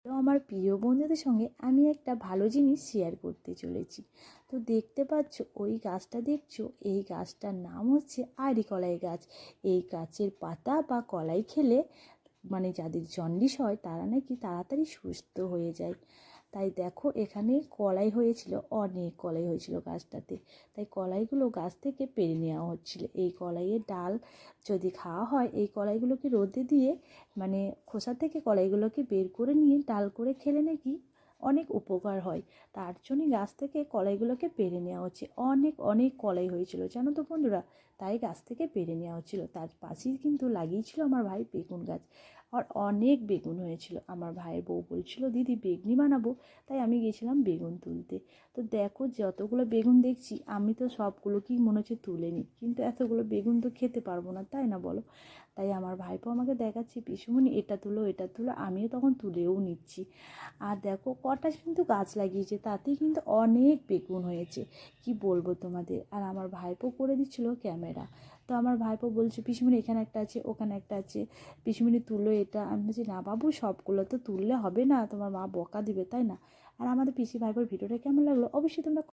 তো আমার প্রিয় বন্ধুদের সঙ্গে আমি একটা ভালো জিনিস শেয়ার করতে চলেছি। তো দেখতে পাচ্ছ, ওই গাছটা দেখছো, এই গাছটার নাম হচ্ছে আরি কলাই গাছ। এই গাছের পাতা বা কলাই খেলে মানে যাদের জন্ডিস হয় তারা নাকি তাড়াতাড়ি সুস্থ হয়ে যায়। তাই দেখো, এখানে কলাই হয়েছিল, অনেক কলাই হয়েছিল গাছটাতে। তাই কলাইগুলো গাছ থেকে পেড়ে নেওয়া হচ্ছিল। এই কলাইয়ের ডাল যদি খাওয়া হয়, এই কলাইগুলোকে রোদে দিয়ে মানে খোসা থেকে কলাইগুলোকে বের করে নিয়ে ডাল করে খেলে নাকি অনেক উপকার হয়। তার জন্যই গাছ থেকে কলাইগুলোকে পেড়ে নেওয়া হচ্ছে। অনেক অনেক কলাই হয়েছিল জানো তো বন্ধুরা, তাই গাছ থেকে পেড়ে নেওয়া হচ্ছিলো। তার পাশেই কিন্তু লাগিয়েছিল আমার ভাই বেগুন গাছ, আর অনেক বেগুন হয়েছিল। আমার ভাইয়ের বউ বলছিল দিদি বেগুনি বানাবো, তাই আমি গেছিলাম বেগুন তুলতে। তো দেখো, যতগুলো বেগুন দেখছি আমি তো সবগুলোকেই মনে হচ্ছে তুলে নিই, কিন্তু এতগুলো বেগুন তো খেতে পারবো না, তাই না বলো? তাই আমার ভাইপো আমাকে দেখাচ্ছে, পিসুমণি এটা তুলো এটা তুলো, আমিও তখন তুলেও নিচ্ছি। আর দেখো কটা কিন্তু গাছ লাগিয়েছে, তাতেই কিন্তু অনেক বেগুন হয়েছে, কি বলবো তোমাদের। আর আমার ভাইপো করে দিচ্ছিল ক্যামেরা। তো আমার ভাইপো বলছে পিসুমণি এখানে একটা আছে, ওখানে একটা আছে, পিসুমণি তুলো এটা। আমি বলছি না বাবু, সবগুলো তো তুললে হবে না, তোমার মা বকা দিবে, তাই না? আর আমাদের পিসি ভাইপোর ভিডিওটা কেমন লাগলো অবশ্যই তোমরা